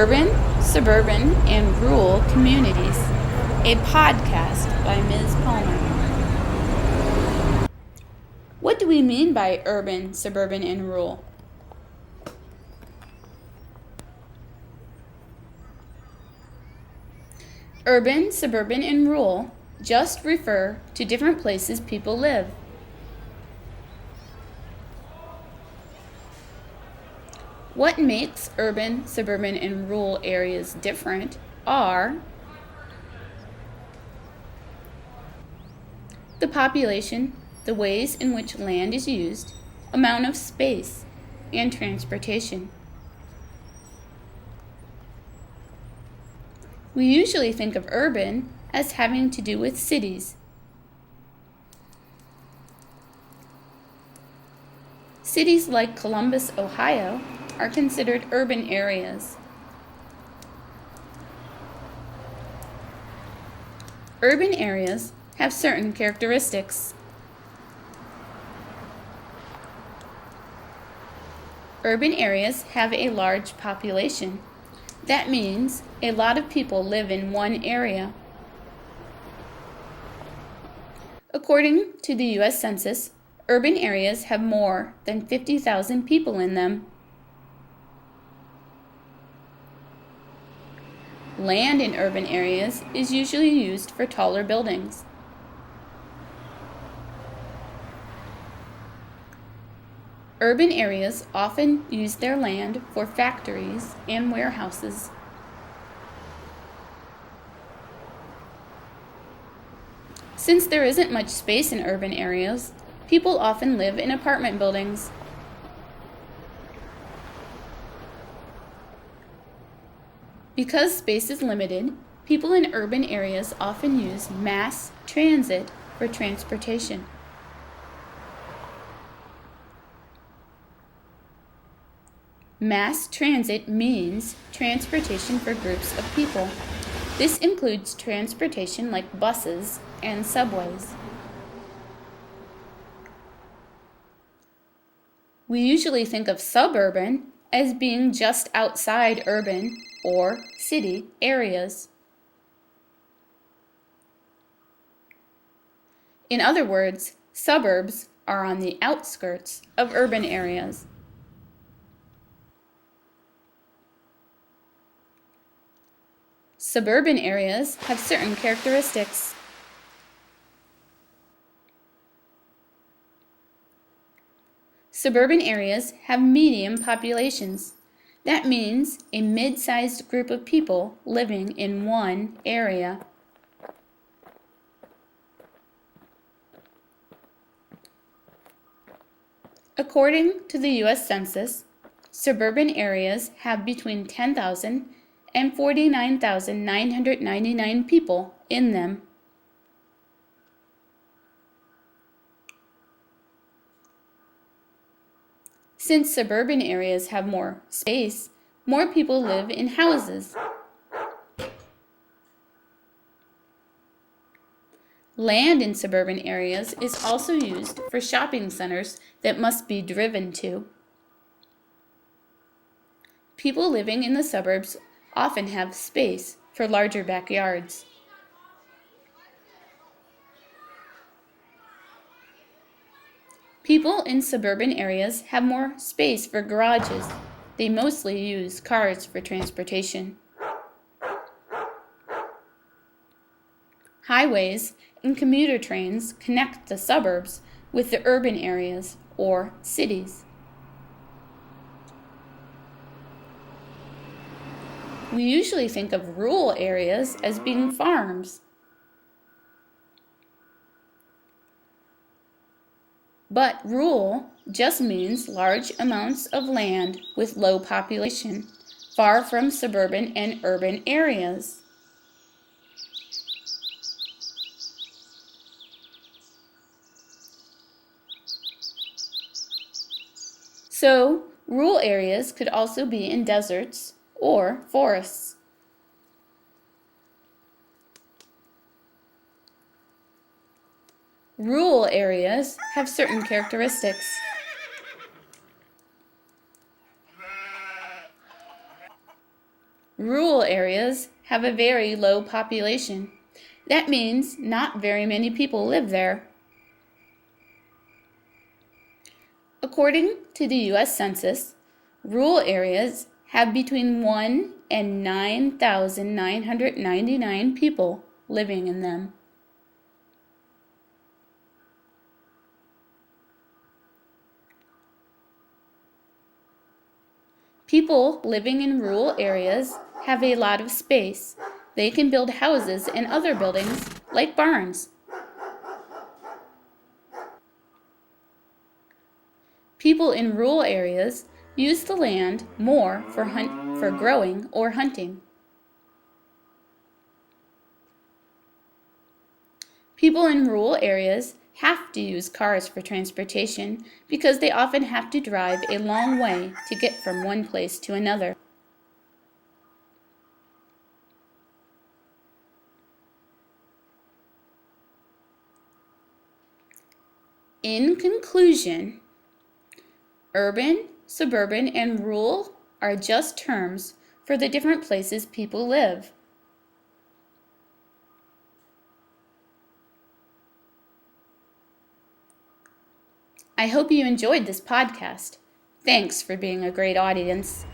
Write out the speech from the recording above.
Urban, Suburban, and Rural Communities, a podcast by Ms. Palmer. What do we mean by urban, suburban, and rural? Urban, suburban, and rural just refer to different places people live. What makes urban, suburban, and rural areas different are the population, the ways in which land is used, amount of space, and transportation. We usually think of urban as having to do with cities. Cities like Columbus, Ohio, are considered urban areas. Urban areas have certain characteristics. Urban areas have a large population. That means a lot of people live in one area. According to the U.S. Census, urban areas have more than 50,000 people in them. Land in urban areas is usually used for taller buildings. Urban areas often use their land for factories and warehouses. Since there isn't much space in urban areas, people often live in apartment buildings. Because space is limited, people in urban areas often use mass transit for transportation. Mass transit means transportation for groups of people. This includes transportation like buses and subways. We usually think of suburban as being just outside urban or city areas. In other words, suburbs are on the outskirts of urban areas. Suburban areas have certain characteristics. Suburban areas have medium populations. That means a mid-sized group of people living in one area. According to the U.S. Census, suburban areas have between 10,000 and 49,999 people in them. Since suburban areas have more space, more people live in houses. Land in suburban areas is also used for shopping centers that must be driven to. People living in the suburbs often have space for larger backyards. People in suburban areas have more space for garages. They mostly use cars for transportation. Highways and commuter trains connect the suburbs with the urban areas or cities. We usually think of rural areas as being farms. But rural just means large amounts of land with low population, far from suburban and urban areas. So, rural areas could also be in deserts or forests. Rural areas have certain characteristics. Rural areas have a very low population. That means not very many people live there. According to the U.S. Census, rural areas have between 1 and 9,999 people living in them. People living in rural areas have a lot of space. They can build houses and other buildings like barns. People in rural areas use the land more for growing or hunting. People in rural areas have to use cars for transportation because they often have to drive a long way to get from one place to another. In conclusion, urban, suburban, and rural are just terms for the different places people live. I hope you enjoyed this podcast. Thanks for being a great audience.